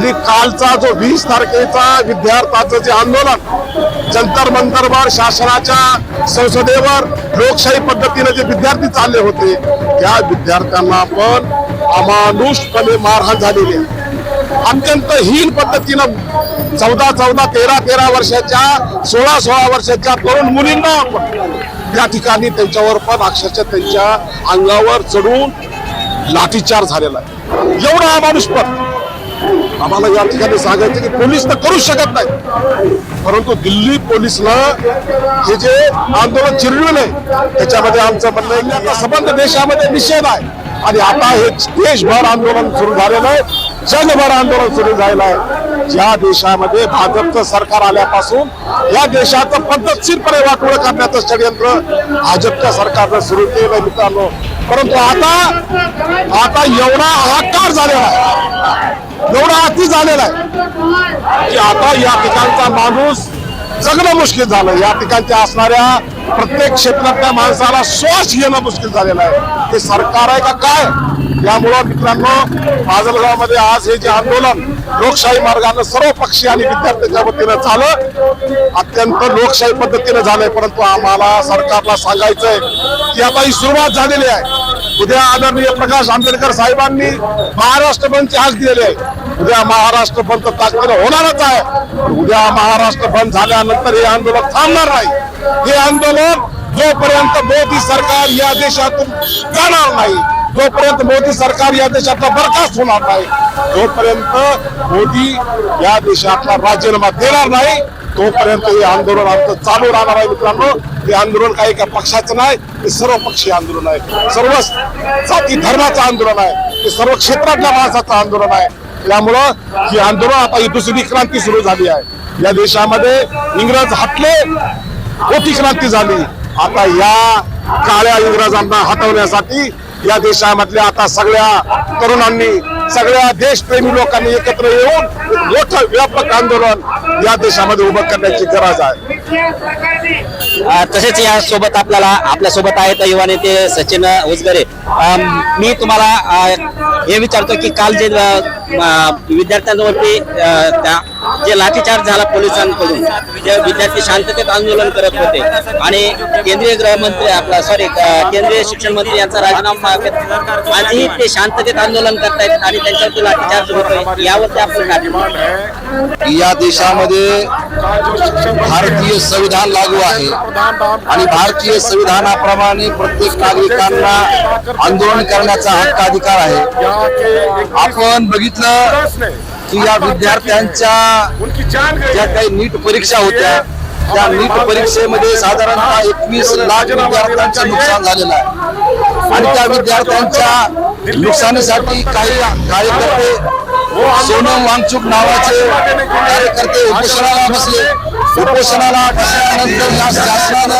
आणि कालचा जो 20 तारखेचा विद्यार्थ्यांचं जे आंदोलन जंतर मंतरवर शासनाच्या संसदेवर लोकशाही पद्धतीने जे विद्यार्थी चालले होते त्या विद्यार्थ्यांना पण अमानुषपणे मारहाण झालेली आहे. अत्यंत हीन पद्धतीनं 14 13 वर्षाच्या 16 वर्षाच्या तरुण मुलींना या ठिकाणी त्यांच्यावर पण अक्षरशः त्यांच्या अंगावर चढून लाठीचार झालेला आहे. एवढा अमानुषपण आम्हाला या ठिकाणी सांगायचं की पोलीस तर करू शकत नाही, परंतु दिल्ली पोलिसनं हे जे आंदोलन चिरविलंय त्याच्यामध्ये आमचं म्हणणं आहे की आता संबंध देशामध्ये निषेध आहे आणि आता हे देशभर आंदोलन सुरू झालेलं आहे, जगभर आंदोलन सुरू झालेलं आहे. ज्या देशामध्ये भाजपचं सरकार आल्यापासून या देशाचं पद्धतशीरपणे वाटोळं करण्याचं षडयंत्र भाजपच्या सरकारनं सुरू केलं मित्रांनो. परंतु आता एवढा हाहाकार झालेला आहे, एवढा अति झालेला आहे की आता या ठिकाणचा माणूस जगणं मुश्किल झालं. या ठिकाणच्या असणाऱ्या प्रत्येक क्षेत्रातल्या माणसाला श्वास घेणं मुश्किल झालेलं आहे. हे सरकार आहे का काय? त्यामुळं मित्रांनो माजलगावमध्ये आज हे जे आंदोलन लोकशाही मार्गाने सर्व पक्षीय आणि विद्यार्थ्यांच्या वतीनं झालं, अत्यंत लोकशाही पद्धतीने झालंय. परंतु आम्हाला सरकारला सांगायचंय की आता ही सुरुवात झालेली आहे. उद्या आदरणीय प्रकाश आंबेडकर साहेबांनी महाराष्ट्र बंदची हाक दिलेली आहे. उद्या महाराष्ट्र बंद ताकदीनं होणारच आहे. उद्या महाराष्ट्र बंद झाल्यानंतर हे आंदोलन थांबणार नाही. हे आंदोलन जोपर्यंत मोदी सरकार या देशातून जाणार नाही, जोपर्यंत मोदी सरकार या देशातला बरखास्त होणार नाही, जोपर्यंत मोदी या देशातला राजीनामा देणार नाही, तोपर्यंत हे आंदोलन आमचं चालू राहणार आहे. मित्रांनो, हे आंदोलन काही एका पक्षाचं नाही, हे सर्व पक्षीय आंदोलन आहे, सर्व जाती धर्माचं आंदोलन आहे, हे सर्व क्षेत्रातल्या माणसाचं आंदोलन आहे. त्यामुळं हे आंदोलन आता ही दुसरी क्रांती सुरू झाली आहे. या देशामध्ये इंग्रज हटले, मोठी क्रांती झाली. आता या काळ्या इंग्रजांना हटवण्यासाठी या देशामधल्या आता सगळ्या तरुणांनी, सगळ्या देशप्रेमी लोकांनी एकत्र येऊन मोठं व्यापक आंदोलन या देशामध्ये उभं करण्याची गरज आहे. तसेच या सोबत आपल्या सोबत आहेत युवा नेते सचिन उजगरे. मी तुम्हाला हे विचारतो की काल जे विद्यार्थ्यांवरती जे लाठीचार्ज झाला पोलिसांकडून, जे विद्यार्थी शांततेत आंदोलन करत होते आणि केंद्रीय गृहमंत्री केंद्रीय शिक्षण मंत्री यांचा राजीनामा मागत आजही ते शांततेत आंदोलन करतायत आणि त्यांच्यावरती लाठीचार्ज होतोय, यावरती आपण या देशामध्ये भारतीय संविधान लागू आहे आणि भारतीय संविधानाप्रमाणे प्रत्येक नागरिकांना आंदोलन करण्याचा हक्क अधिकार आहे. आपण बघितलं की या विद्यार्थ्यांच्या ज्या काही नीट परीक्षा होत्या त्या नीट परीक्षेमध्ये साधारणतः 21 लाख विद्यार्थ्यांचं नुकसान झालेलं आहे आणि त्या विद्यार्थ्यांच्या नुकसानीसाठी काही कार्यकर्ते, सोनम वांगचुक नावाचे कार्यकर्ते उपोषणाला बसले. उपोषणाला बसल्यानंतर या शासनानं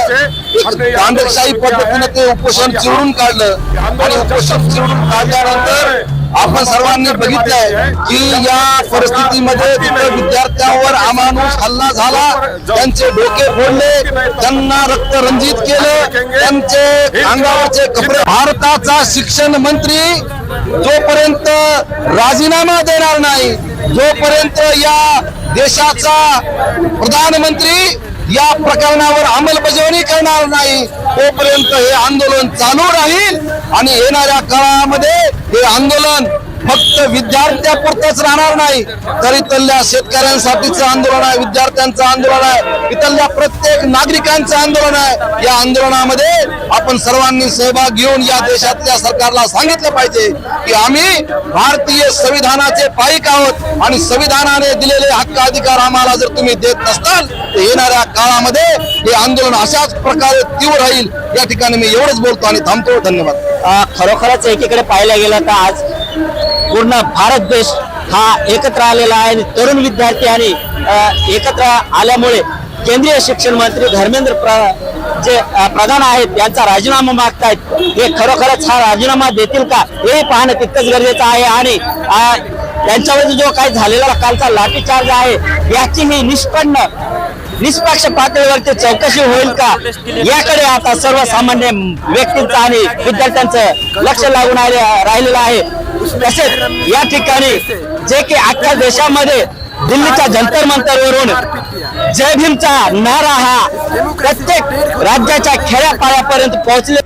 एक तांडवशाही पद्धतीने ते उपोषण चिरून काढलं आणि उपोषण चिरून काढल्यानंतर आपण सर्वांनी बघितलंय की या परिस्थितीमध्ये तिथे विद्यार्थ्यांवर अमानुष हल्ला झाला, त्यांचे डोके फोडले, त्यांना रक्तरंजित केलं, त्यांचे अंगावरचे कपडे. भारताचा शिक्षण मंत्री जोपर्यंत राजीनामा देणार नाही, जोपर्यंत या देशाचा प्रधानमंत्री या प्रकरणावर अंमलबजावणी करणार नाही, तोपर्यंत हे आंदोलन चालू राहील. आणि येणाऱ्या काळामध्ये हे आंदोलन फक्त विद्यार्थ्यापुरतच राहणार नाही, तर इथल्या शेतकऱ्यांसाठीचं आंदोलन आहे, विद्यार्थ्यांचं आंदोलन आहे, इथल्या प्रत्येक नागरिकांचं आंदोलन आहे. या आंदोलनामध्ये आपण सर्वांनी सहभाग घेऊन या देशातल्या सरकारला सांगितलं पाहिजे की आम्ही भारतीय संविधानाचे पाईक आहोत आणि संविधानाने दिलेले हक्क अधिकार आम्हाला जर तुम्ही देत नसताल तर येणाऱ्या काळामध्ये हे आंदोलन अशाच प्रकारे तीव्र राहील. या ठिकाणी मी एवढंच बोलतो आणि थांबतो. धन्यवाद. खरोखरच एकीकडे पाहायला गेलं तर आज पूर्ण भारत देश हा एकत्र आलेला आहे आणि तरुण विद्यार्थी आणि एकत्र आल्यामुळे केंद्रीय शिक्षण मंत्री धर्मेंद्र प्रधान आहेत यांचा राजीनामा मागतायत. हे खरोखरच हा राजीनामा देतील का हे पाहणं तितकंच गरजेचं आहे आणि त्यांच्यावर जो काही झालेला कालचा लाठीचार्ज आहे याची ही निष्पन्न निष्पक्ष पातळीवरती चौकशी होईल का याकडे आता सर्वसामान्य व्यक्तींचं आणि विद्यार्थ्यांचं लक्ष लागून राहिलेलं आहे. तसेच या ठिकाणी जे की अख्ख्या देशामध्ये दिल्लीच्या जंतर मंतरवरून जय भीमचा नारा हा प्रत्येक राज्याच्या खेड्यापाड्यापर्यंत पोहोचले